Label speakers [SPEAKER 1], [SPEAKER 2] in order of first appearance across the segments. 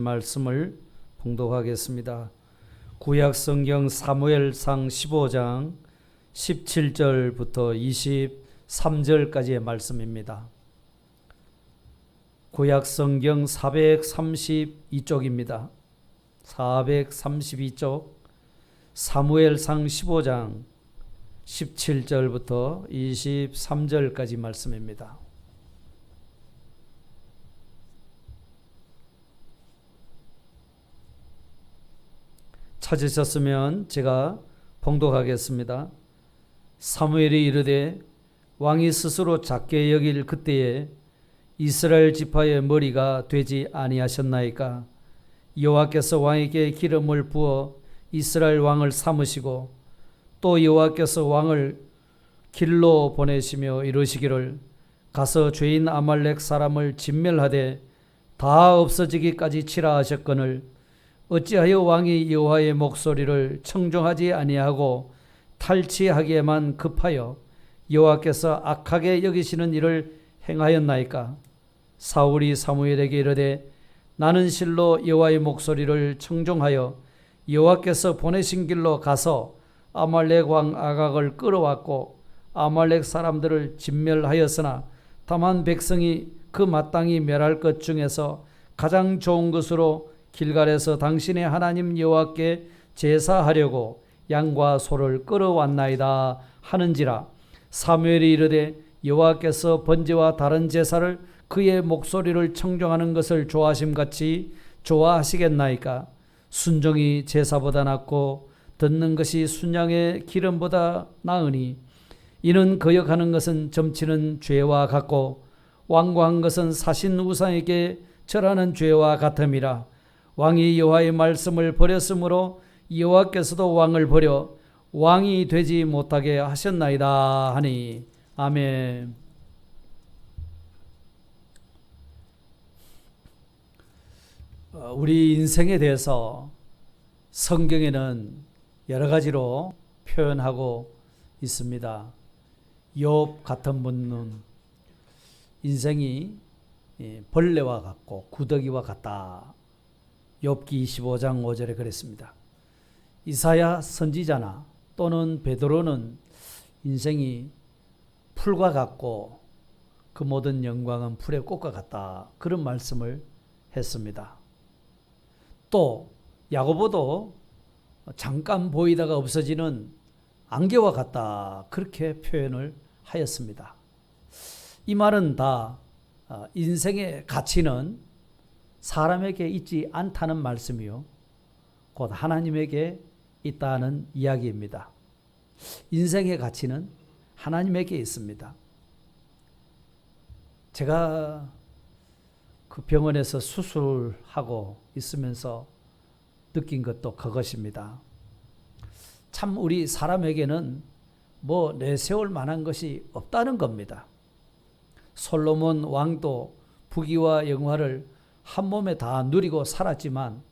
[SPEAKER 1] 말씀을 봉독하겠습니다. 구약 성경 사무엘상 15장 17절부터 23절까지의 말씀입니다. 구약 성경 432쪽입니다. 432쪽 사무엘상 15장 17절부터 23절까지 말씀입니다. 찾으셨으면 제가 봉독하겠습니다. 사무엘이 이르되 왕이 스스로 작게 여길 그때에 이스라엘 지파의 머리가 되지 아니하셨나이까? 여호와께서 왕에게 기름을 부어 이스라엘 왕을 삼으시고 또 여호와께서 왕을 길로 보내시며 이르시기를 가서 죄인 아말렉 사람을 진멸하되 다 없어지기까지 치라 하셨거늘 어찌하여 왕이 여호와의 목소리를 청종하지 아니하고 탈취하기에만 급하여 여호와께서 악하게 여기시는 일을 행하였나이까? 사울이 사무엘에게 이르되 나는 실로 여호와의 목소리를 청종하여 여호와께서 보내신 길로 가서 아말렉 왕 아각을 끌어왔고 아말렉 사람들을 진멸하였으나 다만 백성이 그 마땅히 멸할 것 중에서 가장 좋은 것으로 길갈에서 당신의 하나님 여호와께 제사하려고 양과 소를 끌어왔나이다 하는지라. 사무엘이 이르되 여호와께서 번제와 다른 제사를 그의 목소리를 청종하는 것을 좋아하심같이 좋아하시겠나이까? 순종이 제사보다 낫고 듣는 것이 순양의 기름보다 나으니 이는 거역하는 것은 점치는 죄와 같고 완고한 것은 사신 우상에게 절하는 죄와 같음이라. 왕이 여호와의 말씀을 버렸으므로 여호와께서도 왕을 버려 왕이 되지 못하게 하셨나이다 하니. 아멘. 우리 인생에 대해서 성경에는 여러 가지로 표현하고 있습니다. 욥 같은 분은 인생이 벌레와 같고 구더기와 같다. 욥기 25장 5절에 그랬습니다. 이사야 선지자나 또는 베드로는 인생이 풀과 같고 그 모든 영광은 풀의 꽃과 같다. 그런 말씀을 했습니다. 또 야고보도 잠깐 보이다가 없어지는 안개와 같다. 그렇게 표현을 하였습니다. 이 말은 다 인생의 가치는 사람에게 있지 않다는 말씀이요 곧 하나님에게 있다는 이야기입니다. 인생의 가치는 하나님에게 있습니다. 제가 그 병원에서 수술하고 있으면서 느낀 것도 그것입니다. 참 우리 사람에게는 뭐 내세울 만한 것이 없다는 겁니다. 솔로몬 왕도 부귀와 영화를 한 몸에 다 누리고 살았지만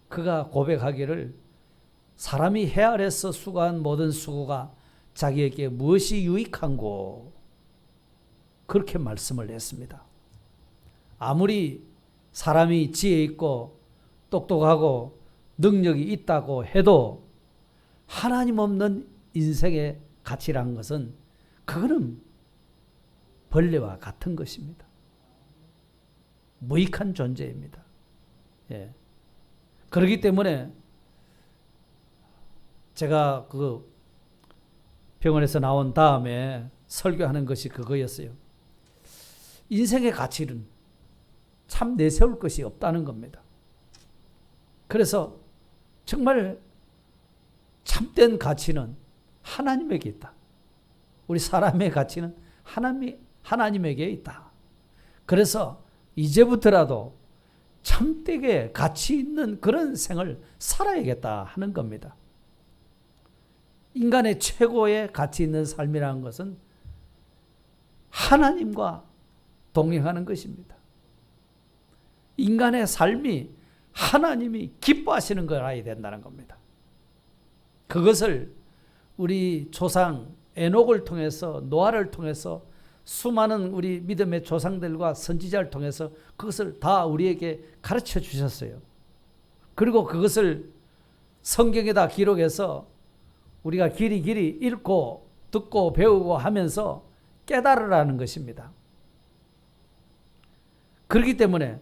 [SPEAKER 1] 그가 고백하기를 사람이 해 아래서 수고한 모든 수고가 자기에게 무엇이 유익한고 그렇게 말씀을 했습니다. 아무리 사람이 지혜 있고 똑똑하고 능력이 있다고 해도 하나님 없는 인생의 가치란 것은 그거는 벌레와 같은 것입니다. 무익한 존재입니다. 예. 그렇기 때문에 제가 그 병원에서 나온 다음에 설교하는 것이 그거였어요. 인생의 가치는 참 내세울 것이 없다는 겁니다. 그래서 정말 참된 가치는 하나님에게 있다. 우리 사람의 가치는 하나님에게 있다. 그래서 이제부터라도 참되게 가치 있는 그런 생을 살아야겠다 하는 겁니다. 인간의 최고의 가치 있는 삶이라는 것은 하나님과 동행하는 것입니다. 인간의 삶이 하나님이 기뻐하시는 거라야 된다는 겁니다. 그것을 우리 조상 에녹을 통해서 노아를 통해서 수많은 우리 믿음의 조상들과 선지자를 통해서 그것을 다 우리에게 가르쳐 주셨어요. 그리고 그것을 성경에다 기록해서 우리가 길이 읽고 듣고 배우고 하면서 깨달으라는 것입니다. 그렇기 때문에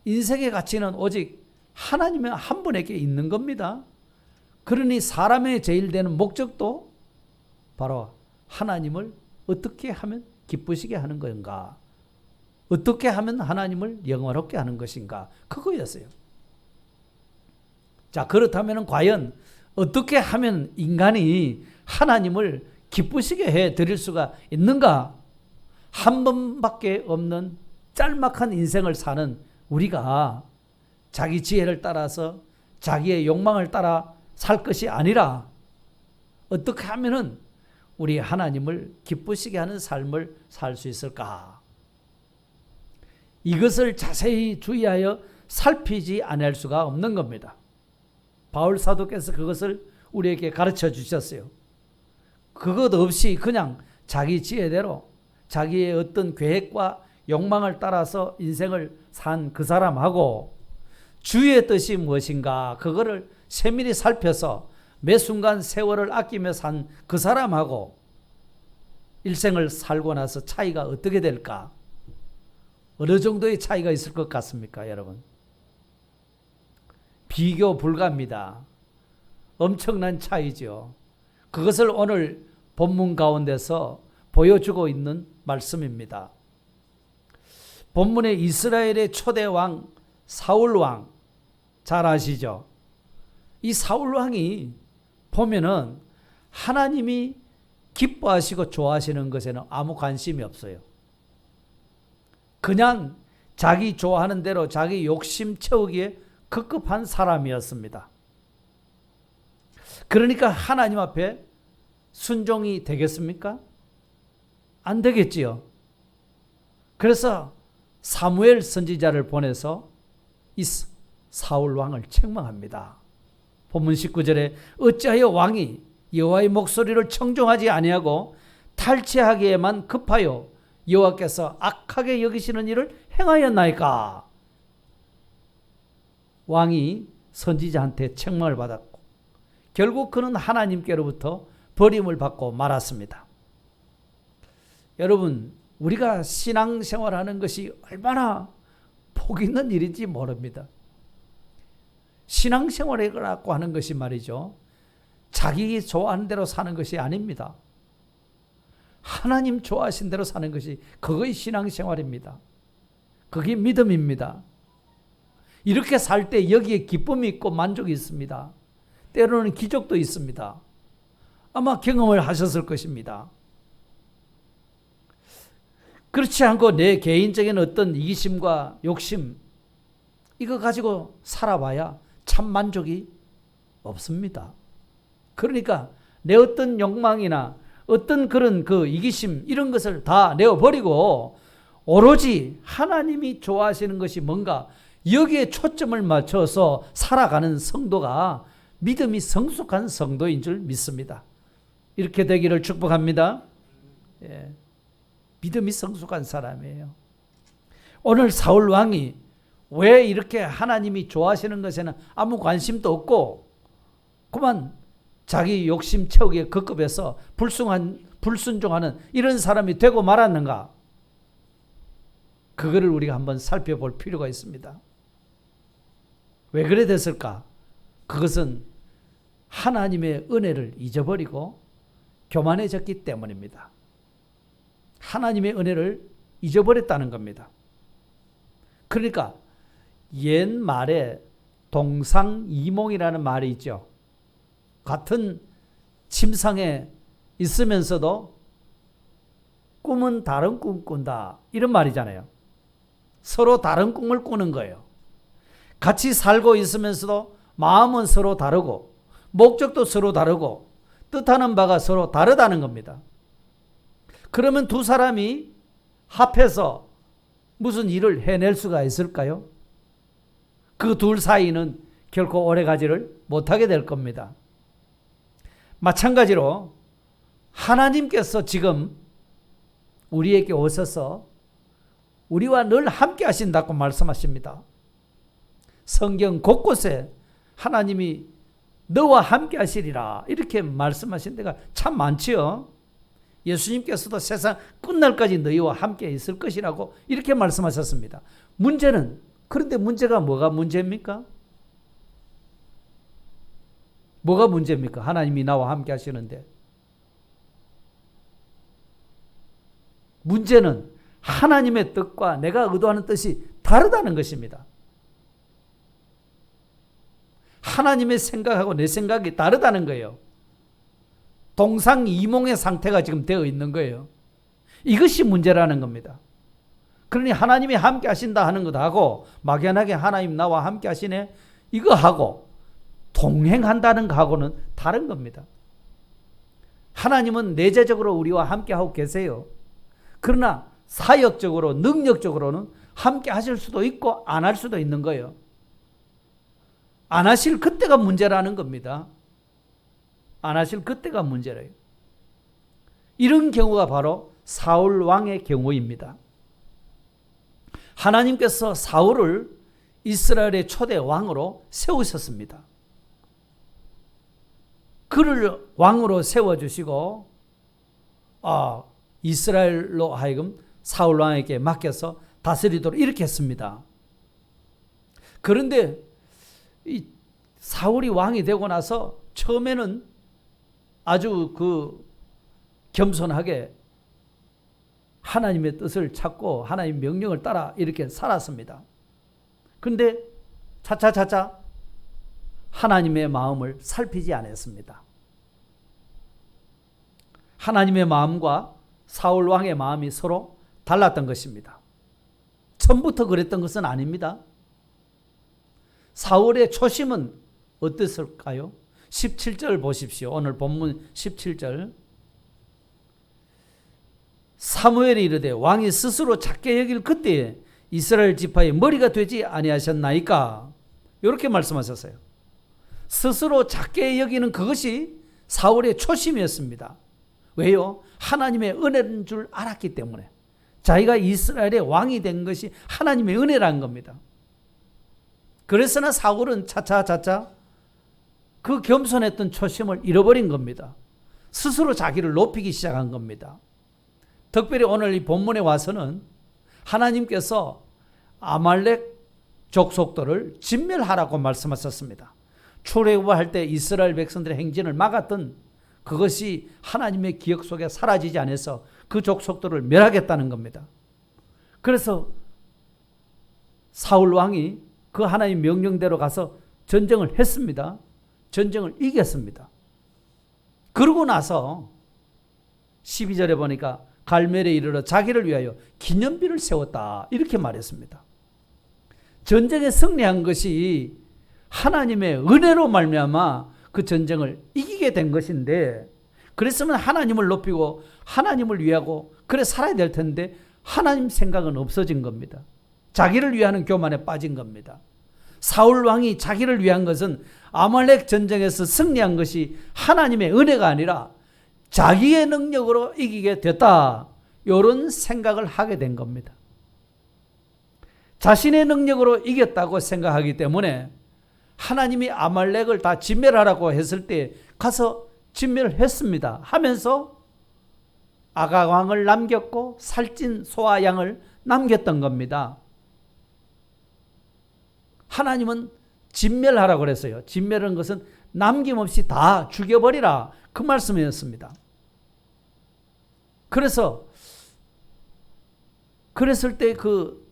[SPEAKER 1] 인생의 가치는 오직 하나님 한 분에게 있는 겁니다. 그러니 사람의 제일 되는 목적도 바로 하나님을 어떻게 하면 기쁘시게 하는 건가? 어떻게 하면 하나님을 영화롭게 하는 것인가? 그거였어요. 자, 그렇다면 과연 어떻게 하면 인간이 하나님을 기쁘시게 해 드릴 수가 있는가? 한 번밖에 없는 짤막한 인생을 사는 우리가 자기 지혜를 따라서 자기의 욕망을 따라 살 것이 아니라 어떻게 하면은 우리 하나님을 기쁘시게 하는 삶을 살 수 있을까? 이것을 자세히 주의하여 살피지 않을 수가 없는 겁니다. 바울 사도께서 그것을 우리에게 가르쳐 주셨어요. 그것 없이 그냥 자기 지혜대로 자기의 어떤 계획과 욕망을 따라서 인생을 산 그 사람하고 주의 뜻이 무엇인가 그거를 세밀히 살펴서 매 순간 세월을 아끼며 산 그 사람하고 일생을 살고 나서 차이가 어떻게 될까? 어느 정도의 차이가 있을 것 같습니까, 여러분? 비교 불가입니다. 엄청난 차이죠. 그것을 오늘 본문 가운데서 보여주고 있는 말씀입니다. 본문의 이스라엘의 초대 왕 사울 왕 잘 아시죠? 이 사울 왕이 보면은 하나님이 기뻐하시고 좋아하시는 것에는 아무 관심이 없어요. 그냥 자기 좋아하는 대로 자기 욕심 채우기에 급급한 사람이었습니다. 그러니까 하나님 앞에 순종이 되겠습니까? 안 되겠지요. 그래서 사무엘 선지자를 보내서 이 사울 왕을 책망합니다. 본문 19절에 어찌하여 왕이 여호와의 목소리를 청종하지 아니하고 탈취하기에만 급하여 여호와께서 악하게 여기시는 일을 행하였나이까? 왕이 선지자한테 책망을 받았고 결국 그는 하나님께로부터 버림을 받고 말았습니다. 여러분, 우리가 신앙생활하는 것이 얼마나 복 있는 일인지 모릅니다. 신앙생활이라고 하는 것이 말이죠, 자기 좋아하는 대로 사는 것이 아닙니다. 하나님 좋아하신 대로 사는 것이 그것이 신앙생활입니다. 그게 믿음입니다. 이렇게 살 때 여기에 기쁨이 있고 만족이 있습니다. 때로는 기적도 있습니다. 아마 경험을 하셨을 것입니다. 그렇지 않고 내 개인적인 어떤 이기심과 욕심 이거 가지고 살아봐야 참 만족이 없습니다. 그러니까 내 어떤 욕망이나 어떤 그런 그 이기심 이런 것을 다 내어버리고 오로지 하나님이 좋아하시는 것이 뭔가 여기에 초점을 맞춰서 살아가는 성도가 믿음이 성숙한 성도인 줄 믿습니다. 이렇게 되기를 축복합니다. 예. 믿음이 성숙한 사람이에요. 오늘 사울 왕이 왜 이렇게 하나님이 좋아하시는 것에는 아무 관심도 없고 그만 자기 욕심 채우기에 급급해서 불순종하는 이런 사람이 되고 말았는가? 그거를 우리가 한번 살펴볼 필요가 있습니다. 왜 그래 됐을까? 그것은 하나님의 은혜를 잊어버리고 교만해졌기 때문입니다. 하나님의 은혜를 잊어버렸다는 겁니다. 그러니까 옛말에 동상이몽이라는 말이 있죠. 같은 침상에 있으면서도 꿈은 다른 꿈 꾼다 이런 말이잖아요. 서로 다른 꿈을 꾸는 거예요. 같이 살고 있으면서도 마음은 서로 다르고 목적도 서로 다르고 뜻하는 바가 서로 다르다는 겁니다. 그러면 두 사람이 합해서 무슨 일을 해낼 수가 있을까요? 그 둘 사이는 결코 오래가지를 못하게 될 겁니다. 마찬가지로 하나님께서 지금 우리에게 오셔서 우리와 늘 함께 하신다고 말씀하십니다. 성경 곳곳에 하나님이 너와 함께 하시리라 이렇게 말씀하신 데가 참 많지요. 예수님께서도 세상 끝날까지 너희와 함께 있을 것이라고 이렇게 말씀하셨습니다. 그런데 문제가 뭐가 문제입니까? 뭐가 문제입니까? 하나님이 나와 함께 하시는데. 문제는 하나님의 뜻과 내가 의도하는 뜻이 다르다는 것입니다. 하나님의 생각하고 내 생각이 다르다는 거예요. 동상이몽의 상태가 지금 되어 있는 거예요. 이것이 문제라는 겁니다. 그러니 하나님이 함께 하신다 하는 것하고 막연하게 하나님 나와 함께 하시네 이거 하고 동행한다는 거하고는 다른 겁니다. 하나님은 내재적으로 우리와 함께 하고 계세요. 그러나 사역적으로 능력적으로는 함께 하실 수도 있고 안 할 수도 있는 거예요. 안 하실 그때가 문제라는 겁니다. 안 하실 그때가 문제래요. 이런 경우가 바로 사울 왕의 경우입니다. 하나님께서 사울을 이스라엘의 초대 왕으로 세우셨습니다. 그를 왕으로 세워주시고 이스라엘로 하여금 사울 왕에게 맡겨서 다스리도록 이렇게 했습니다. 그런데 이 사울이 왕이 되고 나서 처음에는 아주 겸손하게 하나님의 뜻을 찾고 하나님 명령을 따라 이렇게 살았습니다. 그런데 차차차차 하나님의 마음을 살피지 않았습니다. 하나님의 마음과 사울 왕의 마음이 서로 달랐던 것입니다. 처음부터 그랬던 것은 아닙니다. 사울의 초심은 어땠을까요? 17절 보십시오. 오늘 본문 17절. 사무엘이 이르되 왕이 스스로 작게 여길 그때에 이스라엘 지파의 머리가 되지 아니하셨나이까? 이렇게 말씀하셨어요. 스스로 작게 여기는 그것이 사울의 초심이었습니다. 왜요? 하나님의 은혜인 줄 알았기 때문에. 자기가 이스라엘의 왕이 된 것이 하나님의 은혜라는 겁니다. 그래서나 사울은 차차차차 그 겸손했던 초심을 잃어버린 겁니다. 스스로 자기를 높이기 시작한 겁니다. 특별히 오늘 이 본문에 와서는 하나님께서 아말렉 족속들을 진멸하라고 말씀하셨습니다. 출애굽할 때 이스라엘 백성들의 행진을 막았던 그것이 하나님의 기억 속에 사라지지 않아서 그 족속들을 멸하겠다는 겁니다. 그래서 사울 왕이 그 하나님 명령대로 가서 전쟁을 했습니다. 전쟁을 이겼습니다. 그러고 나서 12절에 보니까 갈멜에 이르러 자기를 위하여 기념비를 세웠다 이렇게 말했습니다. 전쟁에 승리한 것이 하나님의 은혜로 말미암아 그 전쟁을 이기게 된 것인데, 그랬으면 하나님을 높이고 하나님을 위하고 그래 살아야 될 텐데 하나님 생각은 없어진 겁니다. 자기를 위하는 교만에 빠진 겁니다. 사울 왕이 자기를 위한 것은 아말렉 전쟁에서 승리한 것이 하나님의 은혜가 아니라 자기의 능력으로 이기게 됐다, 이런 생각을 하게 된 겁니다. 자신의 능력으로 이겼다고 생각하기 때문에 하나님이 아말렉을 다 진멸하라고 했을 때 가서 진멸했습니다. 하면서 아가왕을 남겼고 살찐 소와 양을 남겼던 겁니다. 하나님은 진멸하라고 그랬어요. 진멸하는 것은 남김없이 다 죽여버리라, 그 말씀이었습니다. 그랬을 때 그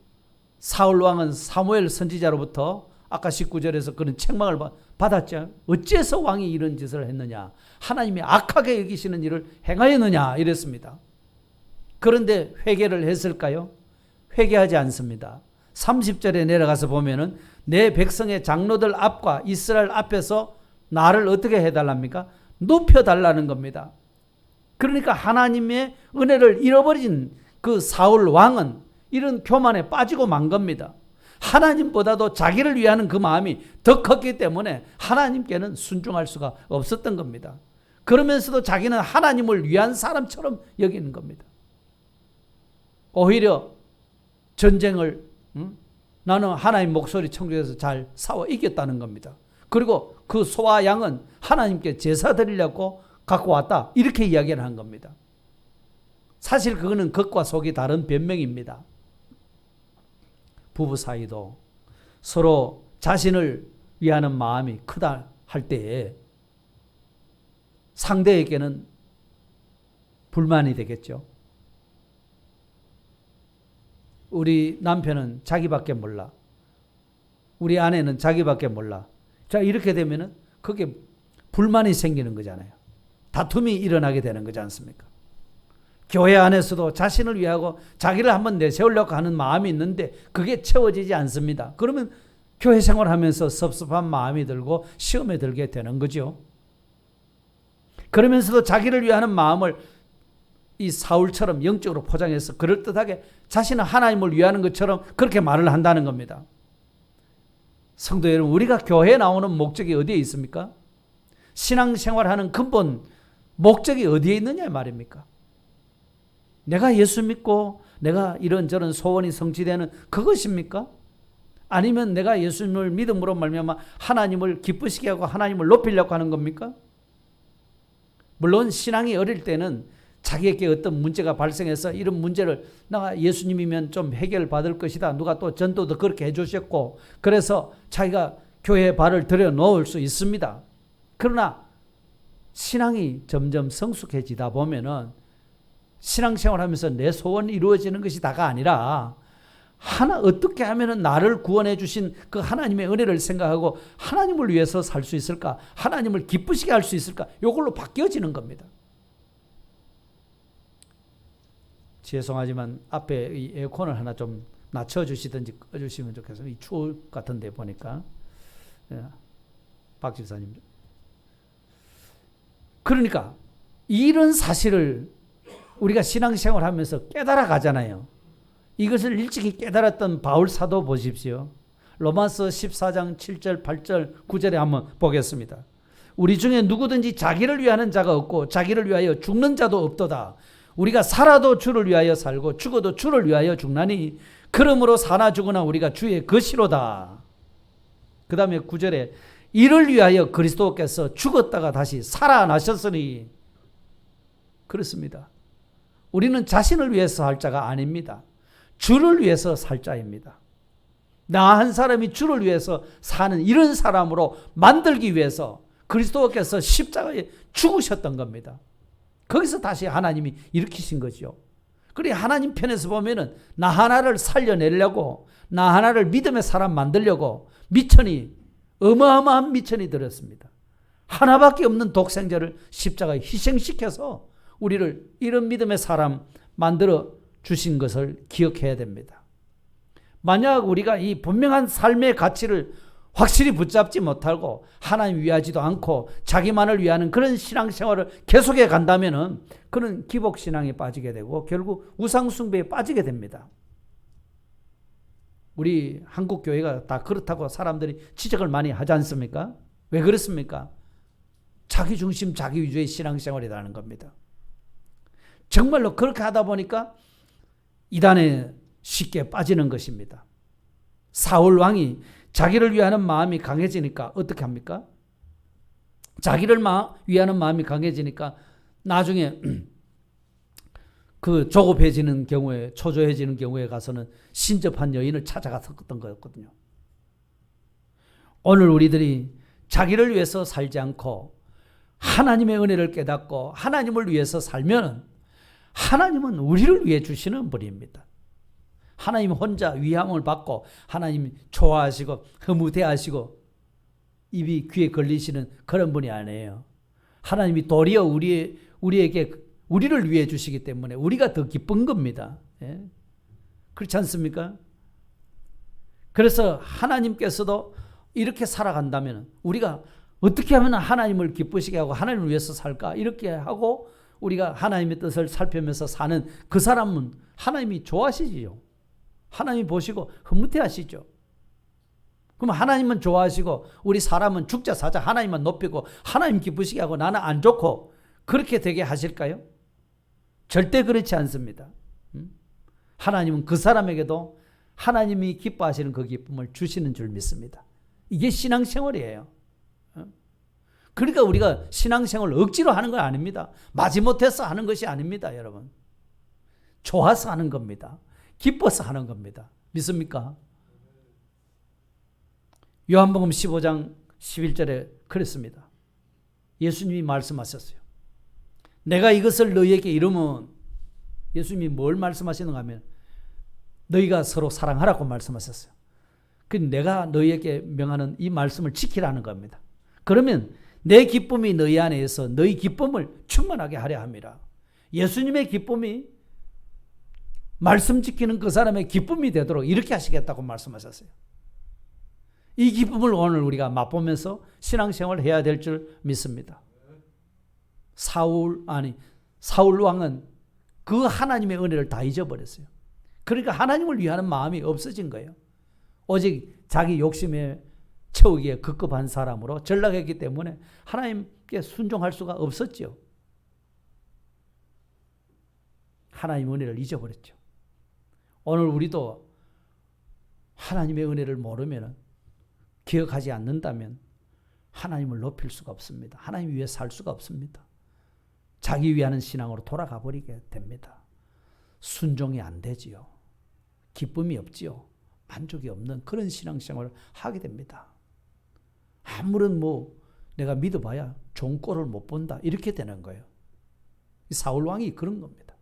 [SPEAKER 1] 사울 왕은 사무엘 선지자로부터 아까 19절에서 그런 책망을 받았죠. 어째서 왕이 이런 짓을 했느냐, 하나님이 악하게 여기시는 일을 행하였느냐 이랬습니다. 그런데 회개를 했을까요? 회개하지 않습니다. 30절에 내려가서 보면은 내 백성의 장로들 앞과 이스라엘 앞에서 나를 어떻게 해달랍니까? 높여달라는 겁니다. 그러니까 하나님의 은혜를 잃어버린 그 사울 왕은 이런 교만에 빠지고 만 겁니다. 하나님보다도 자기를 위하는 그 마음이 더 컸기 때문에 하나님께는 순종할 수가 없었던 겁니다. 그러면서도 자기는 하나님을 위한 사람처럼 여기는 겁니다. 오히려 전쟁을 나는 하나님 목소리 청중에서 잘 싸워 이겼다는 겁니다. 그리고 그 소와 양은 하나님께 제사 드리려고 갖고 왔다. 이렇게 이야기를 한 겁니다. 사실 그거는 겉과 속이 다른 변명입니다. 부부 사이도 서로 자신을 위하는 마음이 크다 할 때에 상대에게는 불만이 되겠죠. 우리 남편은 자기밖에 몰라. 우리 아내는 자기밖에 몰라. 자, 이렇게 되면은 그게 불만이 생기는 거잖아요. 다툼이 일어나게 되는 거지 않습니까? 교회 안에서도 자신을 위하고 자기를 한번 내세우려고 하는 마음이 있는데 그게 채워지지 않습니다. 그러면 교회 생활하면서 섭섭한 마음이 들고 시험에 들게 되는 거죠. 그러면서도 자기를 위하는 마음을 이 사울처럼 영적으로 포장해서 그럴듯하게 자신은 하나님을 위하는 것처럼 그렇게 말을 한다는 겁니다. 성도 여러분, 우리가 교회에 나오는 목적이 어디에 있습니까? 신앙생활하는 근본 목적이 어디에 있느냐 말입니까? 내가 예수 믿고 내가 이런저런 소원이 성취되는 그것입니까? 아니면 내가 예수님을 믿음으로 말미암아 하나님을 기쁘시게 하고 하나님을 높이려고 하는 겁니까? 물론 신앙이 어릴 때는 자기에게 어떤 문제가 발생해서 이런 문제를 내가 예수님이면 좀 해결받을 것이다. 누가 또 전도도 그렇게 해주셨고 그래서 자기가 교회에 발을 들여놓을 수 있습니다. 그러나 신앙이 점점 성숙해지다 보면은 신앙생활하면서 내 소원이 이루어지는 것이 다가 아니라 어떻게 하면 나를 구원해 주신 그 하나님의 은혜를 생각하고 하나님을 위해서 살 수 있을까? 하나님을 기쁘시게 할 수 있을까? 이걸로 바뀌어지는 겁니다. 죄송하지만 앞에 이 에어컨을 하나 좀 낮춰주시든지 꺼주시면 좋겠어요. 이 추울 것 같은데 보니까. 박 집사님. 그러니까 이런 사실을 우리가 신앙생활 하면서 깨달아 가잖아요. 이것을 일찍이 깨달았던 바울 사도 보십시오. 로마서 14장 7절, 8절, 9절에 한번 보겠습니다. 우리 중에 누구든지 자기를 위하는 자가 없고 자기를 위하여 죽는 자도 없도다. 우리가 살아도 주를 위하여 살고 죽어도 주를 위하여 죽나니 그러므로 사나 죽으나 우리가 주의 것이로다. 그 다음에 9절에 이를 위하여 그리스도께서 죽었다가 다시 살아나셨으니 그렇습니다. 우리는 자신을 위해서 살 자가 아닙니다. 주를 위해서 살 자입니다. 나 한 사람이 주를 위해서 사는 이런 사람으로 만들기 위해서 그리스도께서 십자가에 죽으셨던 겁니다. 거기서 다시 하나님이 일으키신 거죠. 그래 하나님 편에서 보면은 나 하나를 살려내려고 나 하나를 믿음의 사람 만들려고 미천이 어마어마한 미천이 들었습니다. 하나밖에 없는 독생자를 십자가에 희생시켜서 우리를 이런 믿음의 사람 만들어 주신 것을 기억해야 됩니다. 만약 우리가 이 분명한 삶의 가치를 확실히 붙잡지 못하고 하나님 위하지도 않고 자기만을 위하는 그런 신앙생활을 계속해 간다면 그는 기복신앙에 빠지게 되고 결국 우상숭배에 빠지게 됩니다. 우리 한국 교회가 다 그렇다고 사람들이 지적을 많이 하지 않습니까? 왜 그렇습니까? 자기중심 자기위주의 신앙생활이라는 겁니다. 정말로 그렇게 하다 보니까 이단에 쉽게 빠지는 것입니다. 사울 왕이 자기를 위하는 마음이 강해지니까 어떻게 합니까? 자기를 위하는 마음이 강해지니까 나중에 그 조급해지는 경우에 초조해지는 경우에 가서는 신접한 여인을 찾아갔었던 거였거든요. 오늘 우리들이 자기를 위해서 살지 않고 하나님의 은혜를 깨닫고 하나님을 위해서 살면 하나님은 우리를 위해 주시는 분입니다. 하나님 혼자 위함을 받고 하나님 좋아하시고 흐뭇해하시고 입이 귀에 걸리시는 그런 분이 아니에요. 하나님이 도리어 우리에게 우리를 위해 주시기 때문에 우리가 더 기쁜 겁니다. 예? 그렇지 않습니까? 그래서 하나님께서도 이렇게 살아간다면 우리가 어떻게 하면 하나님을 기쁘시게 하고 하나님을 위해서 살까? 이렇게 하고 우리가 하나님의 뜻을 살피면서 사는 그 사람은 하나님이 좋아하시지요. 하나님이 보시고 흐뭇해 하시죠. 그럼 하나님은 좋아하시고 우리 사람은 죽자 사자 하나님만 높이고 하나님 기쁘시게 하고 나는 안 좋고 그렇게 되게 하실까요? 절대 그렇지 않습니다. 하나님은 그 사람에게도 하나님이 기뻐하시는 그 기쁨을 주시는 줄 믿습니다. 이게 신앙생활이에요. 그러니까 우리가 신앙생활을 억지로 하는 건 아닙니다. 마지못해서 하는 것이 아닙니다, 여러분. 좋아서 하는 겁니다. 기뻐서 하는 겁니다. 믿습니까? 요한복음 15장 11절에 그랬습니다. 예수님이 말씀하셨어요. 내가 이것을 너희에게 이르면, 예수님이 뭘 말씀하시는가 하면 너희가 서로 사랑하라고 말씀하셨어요. 그 내가 너희에게 명하는 이 말씀을 지키라는 겁니다. 그러면 내 기쁨이 너희 안에 있어 너희 기쁨을 충만하게 하려 함이라. 예수님의 기쁨이 말씀 지키는 그 사람의 기쁨이 되도록 이렇게 하시겠다고 말씀하셨어요. 이 기쁨을 오늘 우리가 맛보면서 신앙생활을 해야 될 줄 믿습니다. 사울 왕은 그 하나님의 은혜를 다 잊어버렸어요. 그러니까 하나님을 위하는 마음이 없어진 거예요. 오직 자기 욕심에 채우기에 급급한 사람으로 전락했기 때문에 하나님께 순종할 수가 없었죠. 하나님의 은혜를 잊어버렸죠. 오늘 우리도 하나님의 은혜를 모르면, 기억하지 않는다면 하나님을 높일 수가 없습니다. 하나님 위해 살 수가 없습니다. 자기 위하는 신앙으로 돌아가 버리게 됩니다. 순종이 안 되지요. 기쁨이 없지요. 만족이 없는 그런 신앙생활을 하게 됩니다. 아무런 내가 믿어봐야 좋은 꼴을 못 본다, 이렇게 되는 거예요. 사울 왕이 그런 겁니다.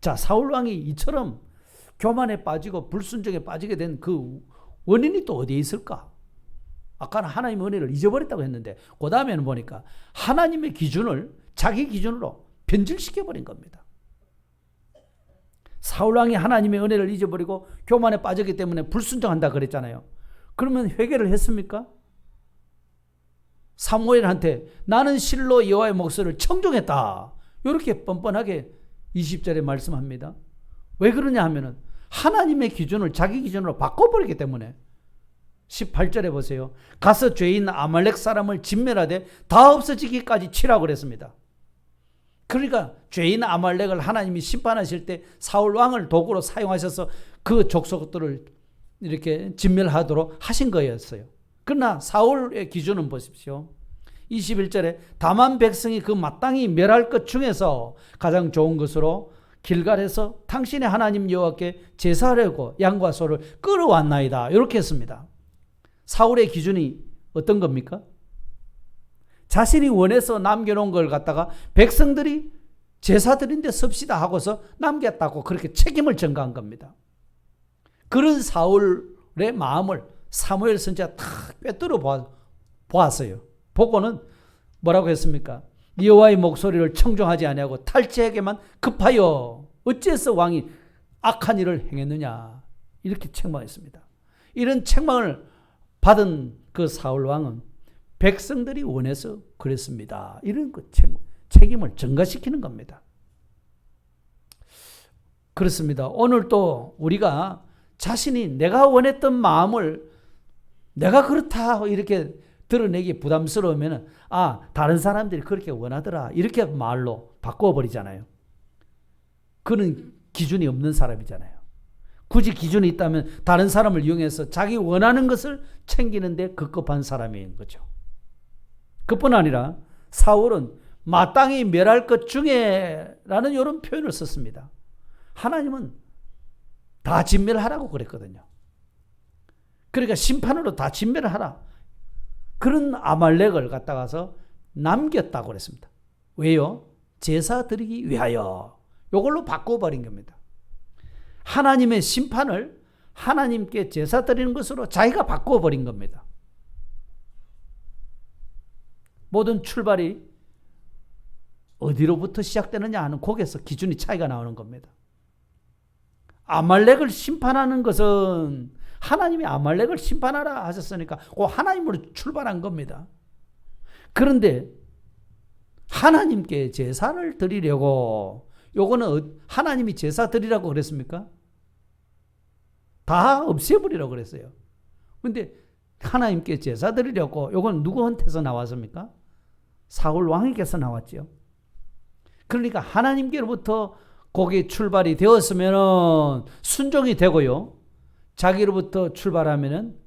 [SPEAKER 1] 자, 사울 왕이 이처럼 교만에 빠지고 불순종에 빠지게 된 그 원인이 또 어디에 있을까? 아까는 하나님의 은혜를 잊어버렸다고 했는데 그 다음에는 보니까 하나님의 기준을 자기 기준으로 변질시켜버린 겁니다. 사울왕이 하나님의 은혜를 잊어버리고 교만에 빠졌기 때문에 불순종한다 그랬잖아요. 그러면 회개를 했습니까? 사무엘한테 나는 실로 여호와의 목소리를 청종했다, 이렇게 뻔뻔하게 20절에 말씀합니다. 왜 그러냐 하면은 하나님의 기준을 자기 기준으로 바꿔버리기 때문에. 18절에 보세요. 가서 죄인 아말렉 사람을 진멸하되 다 없어지기까지 치라고 그랬습니다. 그러니까 죄인 아말렉을 하나님이 심판하실 때 사울 왕을 도구로 사용하셔서 그 족속들을 이렇게 진멸하도록 하신 거였어요. 그러나 사울의 기준은 보십시오. 21절에 다만 백성이 그 마땅히 멸할 것 중에서 가장 좋은 것으로 길갈에서 당신의 하나님 여호와께 제사하려고 양과 소를 끌어왔나이다, 이렇게 했습니다. 사울의 기준이 어떤 겁니까? 자신이 원해서 남겨놓은 걸 갖다가 백성들이 제사 드린데 섭시다 하고서 남겼다고 그렇게 책임을 전가한 겁니다. 그런 사울의 마음을 사무엘 선지자가 다 꿰뚫어 보았어요. 보고는 뭐라고 했습니까? 여호와의 목소리를 청종하지 아니하고 탈취에게만 급하여 어째서 왕이 악한 일을 행했느냐, 이렇게 책망했습니다. 이런 책망을 받은 그 사울 왕은 백성들이 원해서 그랬습니다, 이런 그 책임을 전가시키는 겁니다. 그렇습니다. 오늘 또 우리가 자신이 내가 원했던 마음을 내가 그렇다 이렇게 드러내기 부담스러우면 다른 사람들이 그렇게 원하더라, 이렇게 말로 바꿔버리잖아요. 그는 기준이 없는 사람이잖아요. 굳이 기준이 있다면 다른 사람을 이용해서 자기 원하는 것을 챙기는데 급급한 사람인 거죠. 그뿐 아니라 사울은 마땅히 멸할 것 중에 라는 이런 표현을 썼습니다. 하나님은 다 진멸하라고 그랬거든요. 그러니까 심판으로 다 진멸을 하라, 그런 아말렉을 갖다가서 남겼다고 그랬습니다. 왜요? 제사 드리기 위하여. 이걸로 바꿔버린 겁니다. 하나님의 심판을 하나님께 제사 드리는 것으로 자기가 바꿔버린 겁니다. 모든 출발이 어디로부터 시작되느냐 하는 거기에서 기준이 차이가 나오는 겁니다. 아말렉을 심판하는 것은 하나님이 아말렉을 심판하라 하셨으니까 그 하나님으로 출발한 겁니다. 그런데 하나님께 제사를 드리려고, 요거는 하나님이 제사 드리라고 그랬습니까? 다 없애버리라고 그랬어요. 그런데 하나님께 제사 드리려고, 요건 누구한테서 나왔습니까? 사울 왕에게서 나왔죠. 그러니까 하나님께로부터 거기에 출발이 되었으면 순종이 되고요. 자기로부터 출발하면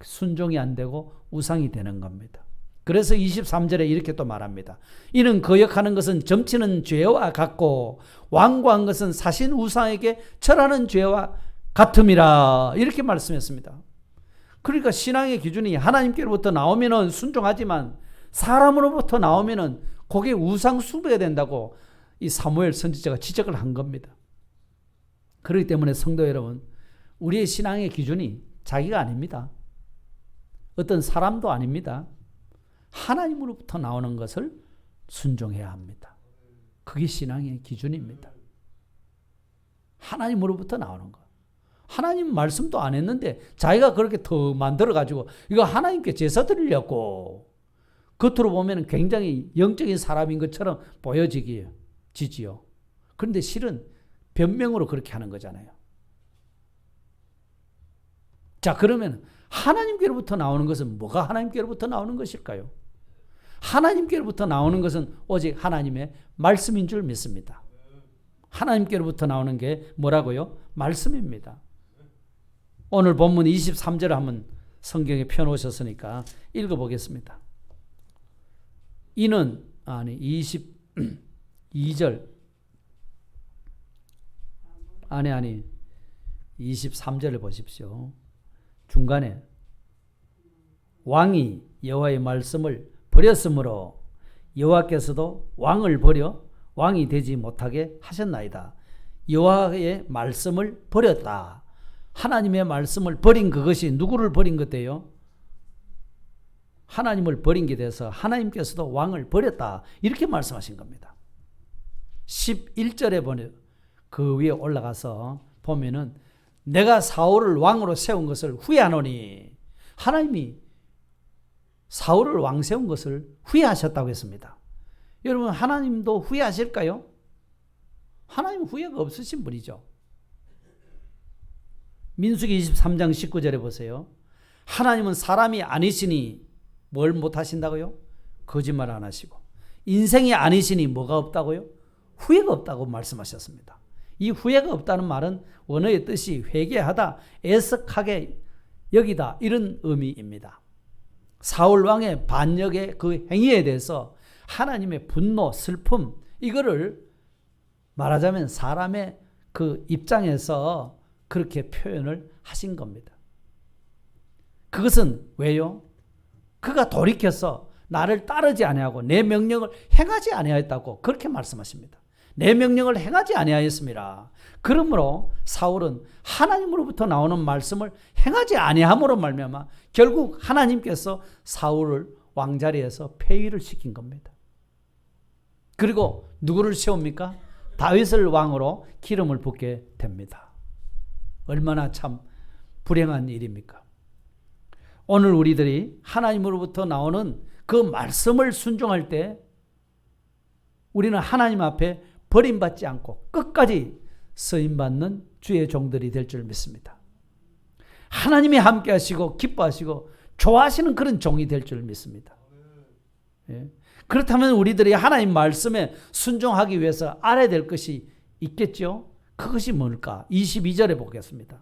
[SPEAKER 1] 순종이 안 되고 우상이 되는 겁니다. 그래서 23절에 이렇게 또 말합니다. 이는 거역하는 것은 점치는 죄와 같고 완고한 것은 사신 우상에게 절하는 죄와 같음이라 이렇게 말씀했습니다. 그러니까 신앙의 기준이 하나님께로부터 나오면 순종하지만 사람으로부터 나오면 거기에 우상 숭배가 된다고 이 사무엘 선지자가 지적을 한 겁니다. 그렇기 때문에 성도 여러분, 우리의 신앙의 기준이 자기가 아닙니다. 어떤 사람도 아닙니다. 하나님으로부터 나오는 것을 순종해야 합니다. 그게 신앙의 기준입니다. 하나님으로부터 나오는 것. 하나님 말씀도 안 했는데 자기가 그렇게 더 만들어가지고 이거 하나님께 제사 드리려고 겉으로 보면 굉장히 영적인 사람인 것처럼 보여지지요. 그런데 실은 변명으로 그렇게 하는 거잖아요. 자, 그러면 하나님께로부터 나오는 것은 뭐가 하나님께로부터 나오는 것일까요? 하나님께로부터 나오는 것은 오직 하나님의 말씀인 줄 믿습니다. 하나님께로부터 나오는 게 뭐라고요? 말씀입니다. 오늘 본문 23절을 한번 성경에 펴놓으셨으니까 읽어보겠습니다. 이는 22절 23절을 보십시오. 중간에 왕이 여호와의 말씀을 버렸으므로 여호와께서도 왕을 버려 왕이 되지 못하게 하셨나이다. 여호와의 말씀을 버렸다. 하나님의 말씀을 버린 그것이 누구를 버린 것이에요? 하나님을 버린 게 돼서 하나님께서도 왕을 버렸다. 이렇게 말씀하신 겁니다. 11절에 보면 그 위에 올라가서 보면은 내가 사울을 왕으로 세운 것을 후회하노니 하나님이 사울을 왕 세운 것을 후회하셨다고 했습니다. 여러분 하나님도 후회하실까요? 하나님 후회가 없으신 분이죠. 민수기 23장 19절에 보세요. 하나님은 사람이 아니시니 뭘 못하신다고요? 거짓말 안 하시고 인생이 아니시니 뭐가 없다고요? 후회가 없다고 말씀하셨습니다. 이 후회가 없다는 말은 원어의 뜻이 회개하다, 애석하게 여기다 이런 의미입니다. 사울 왕의 반역의 그 행위에 대해서 하나님의 분노, 슬픔 이거를 말하자면 사람의 그 입장에서 그렇게 표현을 하신 겁니다. 그것은 왜요? 그가 돌이켜서 나를 따르지 아니하고 내 명령을 행하지 아니하였다고 그렇게 말씀하십니다. 내 명령을 행하지 아니하였습니다. 그러므로 사울은 하나님으로부터 나오는 말씀을 행하지 아니함으로 말미암아 결국 하나님께서 사울을 왕자리에서 폐위를 시킨 겁니다. 그리고 누구를 세웁니까? 다윗을 왕으로 기름을 붓게 됩니다. 얼마나 참 불행한 일입니까? 오늘 우리들이 하나님으로부터 나오는 그 말씀을 순종할 때 우리는 하나님 앞에 버림받지 않고 끝까지 쓰임받는 주의 종들이 될 줄 믿습니다. 하나님이 함께 하시고 기뻐하시고 좋아하시는 그런 종이 될 줄 믿습니다. 예. 그렇다면 우리들이 하나님 말씀에 순종하기 위해서 알아야 될 것이 있겠죠? 그것이 뭘까? 22절에 보겠습니다.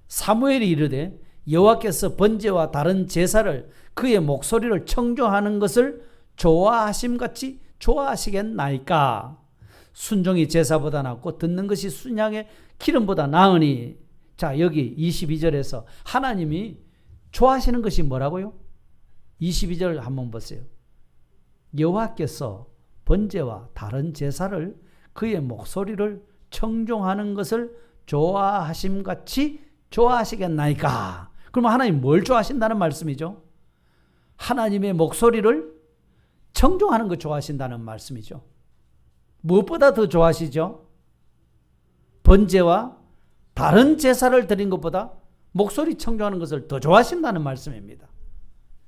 [SPEAKER 1] 사무엘이 이르되 여호와께서 번제와 다른 제사를 그의 목소리를 청종하는 것을 좋아하심같이 좋아하시겠나이까? 순종이 제사보다 낫고 듣는 것이 순양의 기름보다 나으니. 자, 여기 22절에서 하나님이 좋아하시는 것이 뭐라고요? 22절 한번 보세요. 여호와께서 번제와 다른 제사를 그의 목소리를 청종하는 것을 좋아하심같이 좋아하시겠나이까? 그럼 하나님 뭘 좋아하신다는 말씀이죠? 하나님의 목소리를 청종하는 것 좋아하신다는 말씀이죠. 무엇보다 더 좋아하시죠? 번제와 다른 제사를 드린 것보다 목소리 청종하는 것을 더 좋아하신다는 말씀입니다.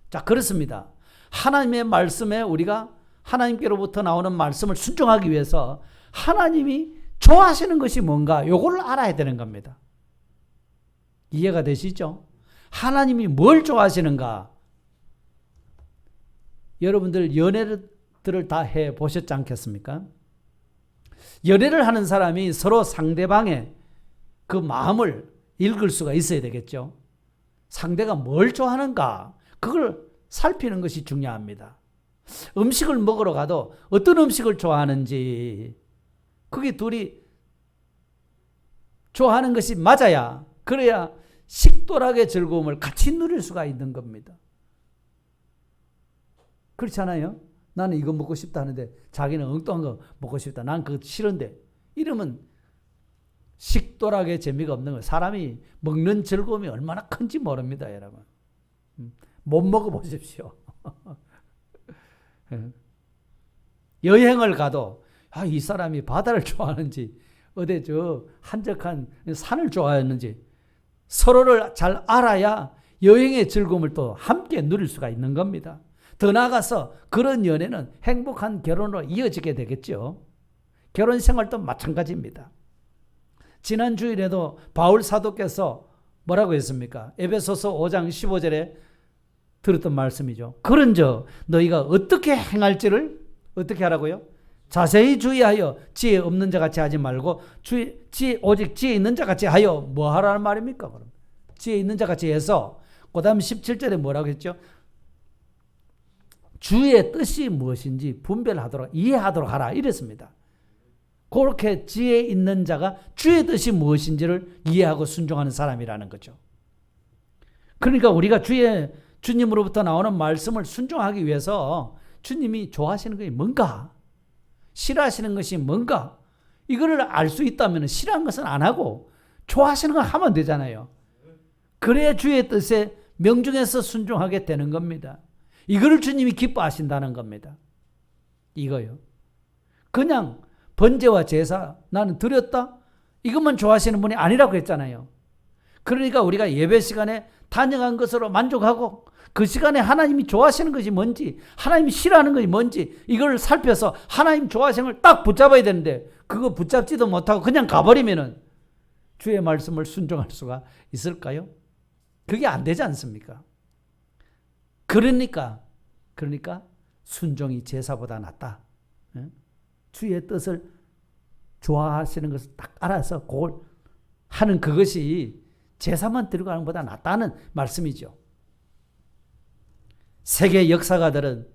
[SPEAKER 1] 자, 그렇습니다. 하나님의 말씀에 우리가 하나님께로부터 나오는 말씀을 순종하기 위해서 하나님이 좋아하시는 것이 뭔가 요거를 알아야 되는 겁니다. 이해가 되시죠? 하나님이 뭘 좋아하시는가? 여러분들 연애들을 다 해보셨지 않겠습니까? 연애를 하는 사람이 서로 상대방의 그 마음을 읽을 수가 있어야 되겠죠. 상대가 뭘 좋아하는가, 그걸 살피는 것이 중요합니다. 음식을 먹으러 가도 어떤 음식을 좋아하는지, 그게 둘이 좋아하는 것이 맞아야, 그래야 식도락의 즐거움을 같이 누릴 수가 있는 겁니다. 그렇지 않아요? 나는 이거 먹고 싶다 하는데 자기는 엉뚱한 거 먹고 싶다, 난 그거 싫은데, 이러면 식도락의 재미가 없는 거예요. 사람이 먹는 즐거움이 얼마나 큰지 모릅니다, 여러분. 못 먹어보십시오. 여행을 가도 이 사람이 바다를 좋아하는지 어디 한적한 산을 좋아하는지 서로를 잘 알아야 여행의 즐거움을 또 함께 누릴 수가 있는 겁니다. 더 나아가서 그런 연애는 행복한 결혼으로 이어지게 되겠죠. 결혼 생활도 마찬가지입니다. 지난 주일에도 바울 사도께서 뭐라고 했습니까? 에베소서 5장 15절에 들었던 말씀이죠. 그런즉 너희가 어떻게 행할지를 어떻게 하라고요? 자세히 주의하여 지혜 없는 자 같이 하지 말고 오직 지혜 있는 자 같이 하여 뭐 하라는 말입니까? 그럼 지혜 있는 자 같이 해서 그 다음 17절에 뭐라고 했죠? 주의 뜻이 무엇인지 분별하도록 이해하도록 하라 이랬습니다. 그렇게 지혜 있는 자가 주의 뜻이 무엇인지를 이해하고 순종하는 사람이라는 거죠. 그러니까 우리가 주님으로부터 나오는 말씀을 순종하기 위해서 주님이 좋아하시는 것이 뭔가, 싫어하시는 것이 뭔가, 이거를 알 수 있다면 싫어하는 것은 안 하고 좋아하시는 걸 하면 되잖아요. 그래야 주의 뜻에 명중해서 순종하게 되는 겁니다. 이거를 주님이 기뻐하신다는 겁니다. 이거요. 그냥 번제와 제사 나는 드렸다? 이것만 좋아하시는 분이 아니라고 했잖아요. 그러니까 우리가 예배 시간에 단연한 것으로 만족하고 그 시간에 하나님이 좋아하시는 것이 뭔지, 하나님이 싫어하는 것이 뭔지 이걸 살펴서 하나님 좋아하시는 걸 딱 붙잡아야 되는데 그거 붙잡지도 못하고 그냥 가버리면은 주의 말씀을 순종할 수가 있을까요? 그게 안 되지 않습니까? 그러니까 순종이 제사보다 낫다. 주의 뜻을 좋아하시는 것을 딱 알아서 그걸 하는 그것이 제사만 드리고 하는 것보다 낫다는 말씀이죠. 세계 역사가들은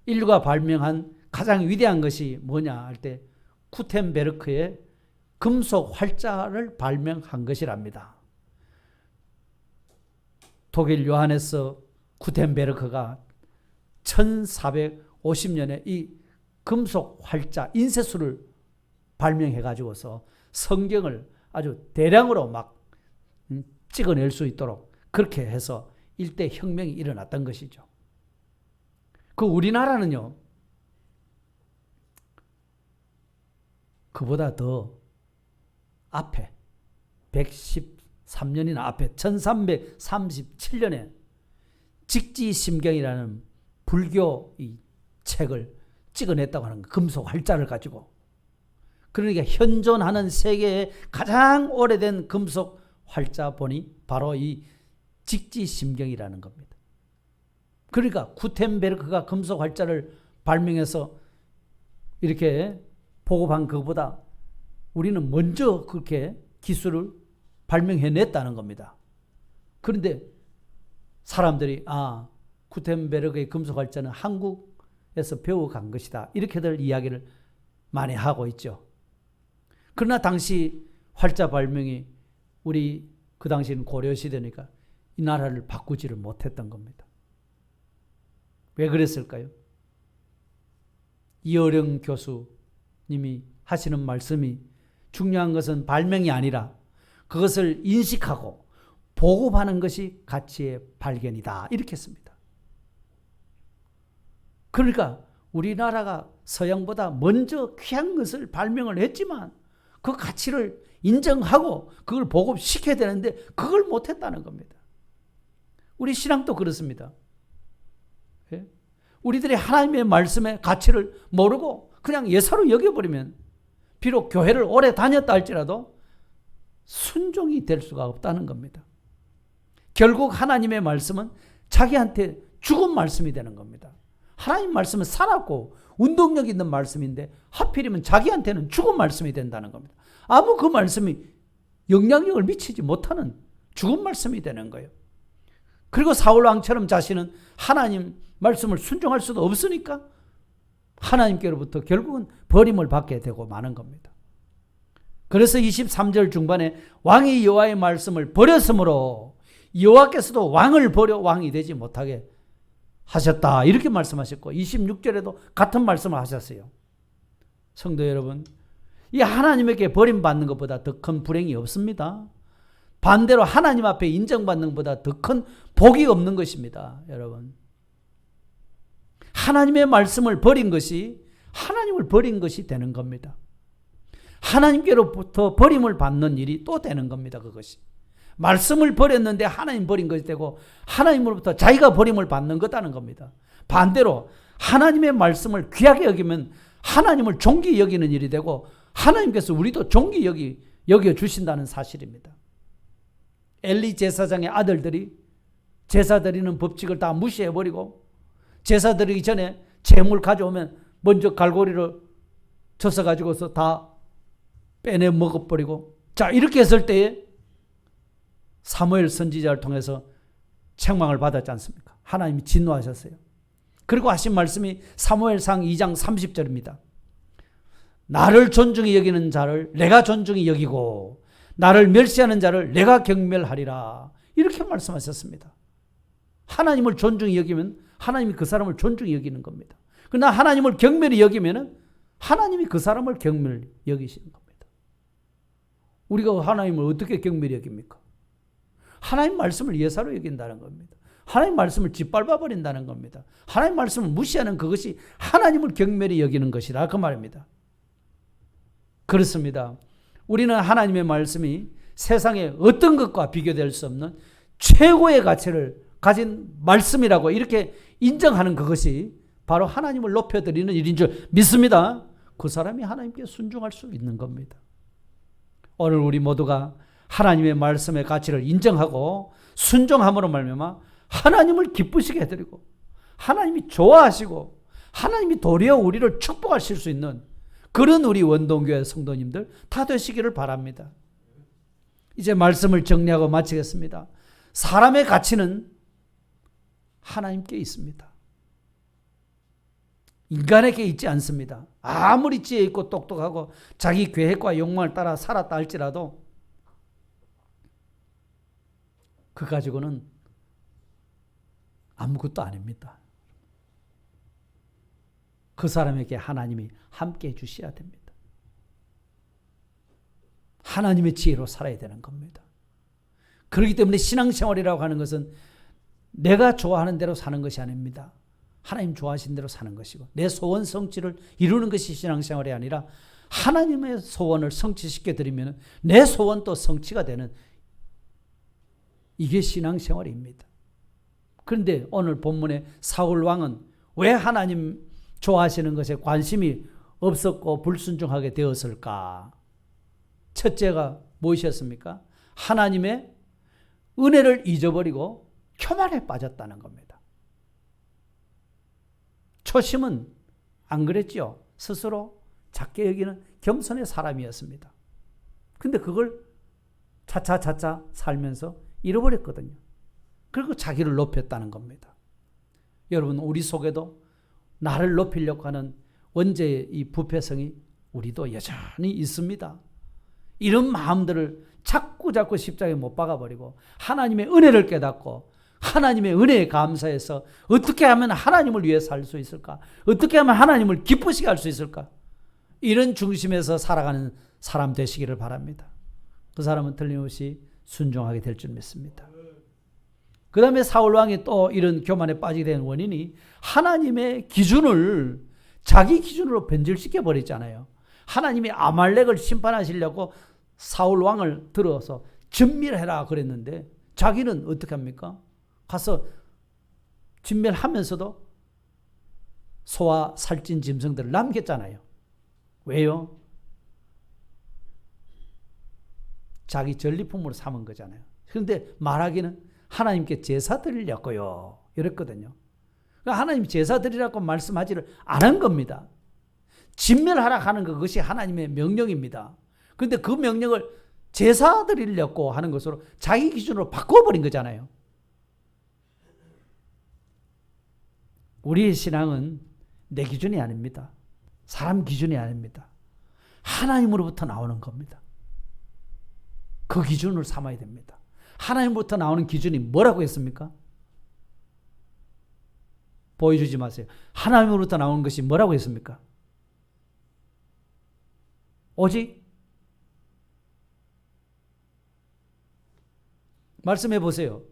[SPEAKER 1] 인류가 발명한 가장 위대한 것이 뭐냐 할 때 구텐베르크의 금속 활자를 발명한 것이랍니다. 독일 요하네스 구텐베르크가 1450년에 이 금속 활자 인쇄술을 발명해 가지고서 성경을 아주 대량으로 막 찍어낼 수 있도록 그렇게 해서 일대 혁명이 일어났던 것이죠. 그 우리나라는요, 그보다 더 앞에 113년이나 앞에 1337년에 직지심경이라는 불교 이 책을 찍어냈다고 하는 거, 금속 활자를 가지고. 그러니까 현존하는 세계의 가장 오래된 금속 활자본이 바로 이 직지심경이라는 겁니다. 그러니까 구텐베르크가 금속 활자를 발명해서 이렇게 보급한 것보다 우리는 먼저 그렇게 기술을 발명해냈다는 겁니다. 그런데 사람들이 구텐베르크의 금속 활자는 한국에서 배워간 것이다, 이렇게들 이야기를 많이 하고 있죠. 그러나 당시 활자 발명이 우리 그 당시는 고려시대니까 이 나라를 바꾸지를 못했던 겁니다. 왜 그랬을까요? 이어령 교수님이 하시는 말씀이 중요한 것은 발명이 아니라 그것을 인식하고 보급하는 것이 가치의 발견이다, 이렇게 했습니다. 그러니까 우리나라가 서양보다 먼저 귀한 것을 발명을 했지만 그 가치를 인정하고 그걸 보급시켜야 되는데 그걸 못했다는 겁니다. 우리 신앙도 그렇습니다. 우리들이 하나님의 말씀의 가치를 모르고 그냥 예사로 여겨버리면 비록 교회를 오래 다녔다 할지라도 순종이 될 수가 없다는 겁니다. 결국 하나님의 말씀은 자기한테 죽은 말씀이 되는 겁니다. 하나님 말씀은 살았고 운동력 있는 말씀인데 하필이면 자기한테는 죽은 말씀이 된다는 겁니다. 아무 그 말씀이 영향력을 미치지 못하는 죽은 말씀이 되는 거예요. 그리고 사울 왕처럼 자신은 하나님 말씀을 순종할 수도 없으니까 하나님께로부터 결국은 버림을 받게 되고 마는 겁니다. 그래서 23절 중반에 왕이 여호와의 말씀을 버렸으므로 여호와께서도 왕을 버려 왕이 되지 못하게 하셨다. 이렇게 말씀하셨고 26절에도 같은 말씀을 하셨어요. 성도 여러분, 이 하나님에게 버림받는 것보다 더 큰 불행이 없습니다. 반대로 하나님 앞에 인정받는 것보다 더 큰 복이 없는 것입니다. 여러분, 하나님의 말씀을 버린 것이 하나님을 버린 것이 되는 겁니다. 하나님께로부터 버림을 받는 일이 또 되는 겁니다. 그것이 말씀을 버렸는데 하나님 버린 것이 되고 하나님으로부터 자기가 버림을 받는 것다는 겁니다. 반대로 하나님의 말씀을 귀하게 여기면 하나님을 존귀 여기는 일이 되고 하나님께서 우리도 존귀 여겨 주신다는 사실입니다. 엘리 제사장의 아들들이 제사 드리는 법칙을 다 무시해버리고 제사 드리기 전에 제물 가져오면 먼저 갈고리를 쳐서 가지고서 다 빼내 먹어버리고, 자 이렇게 했을 때에 사무엘 선지자를 통해서 책망을 받았지 않습니까? 하나님이 진노하셨어요. 그리고 하신 말씀이 사무엘상 2장 30절입니다. 나를 존중히 여기는 자를 내가 존중히 여기고 나를 멸시하는 자를 내가 경멸하리라. 이렇게 말씀하셨습니다. 하나님을 존중히 여기면 하나님이 그 사람을 존중히 여기는 겁니다. 그러나 하나님을 경멸히 여기면 하나님이 그 사람을 경멸히 여기시는 겁니다. 우리가 하나님을 어떻게 경멸히 여깁니까? 하나님 말씀을 예사로 여긴다는 겁니다. 하나님 말씀을 짓밟아 버린다는 겁니다. 하나님 말씀을 무시하는 그것이 하나님을 경멸히 여기는 것이라 그 말입니다. 그렇습니다. 우리는 하나님의 말씀이 세상의 어떤 것과 비교될 수 없는 최고의 가치를 가진 말씀이라고 이렇게 인정하는 그것이 바로 하나님을 높여드리는 일인 줄 믿습니다. 그 사람이 하나님께 순종할 수 있는 겁니다. 오늘 우리 모두가 하나님의 말씀의 가치를 인정하고 순종함으로 말미암아 하나님을 기쁘시게 해드리고 하나님이 좋아하시고 하나님이 도리어 우리를 축복하실 수 있는 그런 우리 원동교회 성도님들 다 되시기를 바랍니다. 이제 말씀을 정리하고 마치겠습니다. 사람의 가치는 하나님께 있습니다. 인간에게 있지 않습니다. 아무리 지혜 있고 똑똑하고 자기 계획과 욕망을 따라 살았다 할지라도 그 가지고는 아무것도 아닙니다. 그 사람에게 하나님이 함께 해주셔야 됩니다. 하나님의 지혜로 살아야 되는 겁니다. 그렇기 때문에 신앙생활이라고 하는 것은 내가 좋아하는 대로 사는 것이 아닙니다. 하나님 좋아하신 대로 사는 것이고 내 소원 성취를 이루는 것이 신앙생활이 아니라 하나님의 소원을 성취시켜 드리면 내 소원도 성취가 되는 이게 신앙생활입니다. 그런데 오늘 본문의 사울 왕은 왜 하나님 좋아하시는 것에 관심이 없었고 불순종하게 되었을까? 첫째가 무엇이었습니까? 하나님의 은혜를 잊어버리고 교만에 빠졌다는 겁니다. 초심은 안 그랬죠. 스스로 작게 여기는 겸손의 사람이었습니다. 근데 그걸 차차 살면서 잃어버렸거든요. 그리고 자기를 높였다는 겁니다. 여러분, 우리 속에도 나를 높이려고 하는 원죄의 이 부패성이 우리도 여전히 있습니다. 이런 마음들을 자꾸 십자가에 못 박아버리고 하나님의 은혜를 깨닫고 하나님의 은혜에 감사해서 어떻게 하면 하나님을 위해 살 수 있을까? 어떻게 하면 하나님을 기쁘시게 할 수 있을까? 이런 중심에서 살아가는 사람 되시기를 바랍니다. 그 사람은 틀림없이 순종하게 될 줄 믿습니다. 그 다음에 사울왕이 또 이런 교만에 빠지게 된 원인이 하나님의 기준을 자기 기준으로 변질시켜 버렸잖아요. 하나님이 아말렉을 심판하시려고 사울왕을 들어서 진멸해라 그랬는데 자기는 어떻게 합니까? 가서 진멸하면서도 소와 살찐 짐승들을 남겼잖아요. 왜요? 자기 전리품으로 삼은 거잖아요. 그런데 말하기는 하나님께 제사 드리려고요. 이랬거든요. 하나님이 제사 드리라고 말씀하지를 않은 겁니다. 진멸하라 하는 그것이 하나님의 명령입니다. 그런데 그 명령을 제사 드리려고 하는 것으로 자기 기준으로 바꿔버린 거잖아요. 우리의 신앙은 내 기준이 아닙니다. 사람 기준이 아닙니다. 하나님으로부터 나오는 겁니다. 그 기준을 삼아야 됩니다. 하나님으로부터 나오는 기준이 뭐라고 했습니까? 보여주지 마세요. 하나님으로부터 나오는 것이 뭐라고 했습니까? 오직 말씀해 보세요.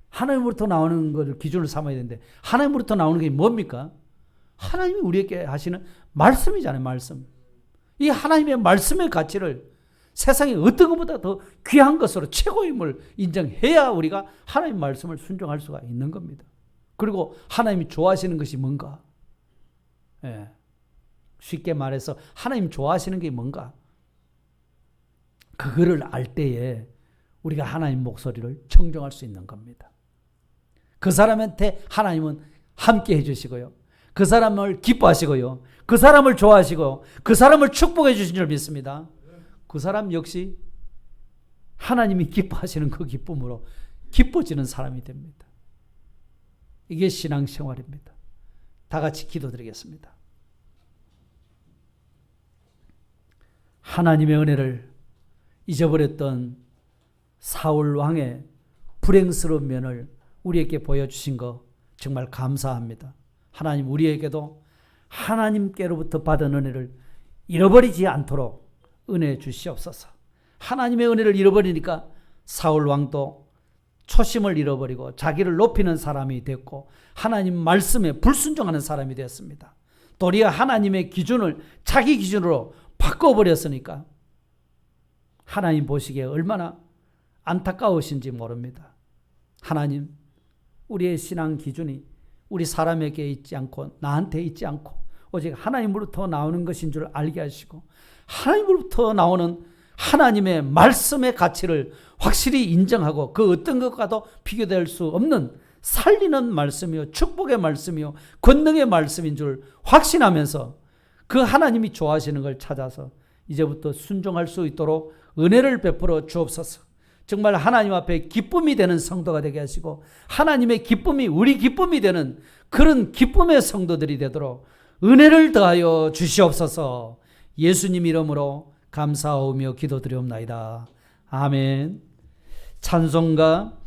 [SPEAKER 1] 하나님으로부터 나오는 것을 기준으로 삼아야 되는데 하나님으로부터 나오는 게 뭡니까? 하나님이 우리에게 하시는 말씀이잖아요. 말씀. 이 하나님의 말씀의 가치를 세상에 어떤 것보다 더 귀한 것으로 최고임을 인정해야 우리가 하나님의 말씀을 순종할 수가 있는 겁니다. 그리고 하나님이 좋아하시는 것이 뭔가? 예. 쉽게 말해서 하나님 좋아하시는 게 뭔가? 그거를 알 때에 우리가 하나님 목소리를 청정할 수 있는 겁니다. 그 사람한테 하나님은 함께 해주시고요. 그 사람을 기뻐하시고요. 그 사람을 좋아하시고 그 사람을 축복해 주신 줄 믿습니다. 그 사람 역시 하나님이 기뻐하시는 그 기쁨으로 기뻐지는 사람이 됩니다. 이게 신앙생활입니다. 다 같이 기도드리겠습니다. 하나님의 은혜를 잊어버렸던 사울 왕의 불행스러운 면을 우리에게 보여주신 거 정말 감사합니다. 하나님 우리에게도 하나님께로부터 받은 은혜를 잃어버리지 않도록 은혜 주시옵소서. 하나님의 은혜를 잃어버리니까 사울 왕도 초심을 잃어버리고 자기를 높이는 사람이 됐고 하나님 말씀에 불순종하는 사람이 되었습니다. 도리어 하나님의 기준을 자기 기준으로 바꿔버렸으니까 하나님 보시기에 얼마나 안타까우신지 모릅니다. 하나님, 우리의 신앙 기준이 우리 사람에게 있지 않고 나한테 있지 않고 오직 하나님으로부터 나오는 것인 줄 알게 하시고 하나님으로부터 나오는 하나님의 말씀의 가치를 확실히 인정하고 그 어떤 것과도 비교될 수 없는 살리는 말씀이요 축복의 말씀이요 권능의 말씀인 줄 확신하면서 그 하나님이 좋아하시는 걸 찾아서 이제부터 순종할 수 있도록 은혜를 베풀어 주옵소서. 정말 하나님 앞에 기쁨이 되는 성도가 되게 하시고 하나님의 기쁨이 우리 기쁨이 되는 그런 기쁨의 성도들이 되도록 은혜를 더하여 주시옵소서. 예수님 이름으로 감사하오며 기도드리옵나이다. 아멘. 찬송가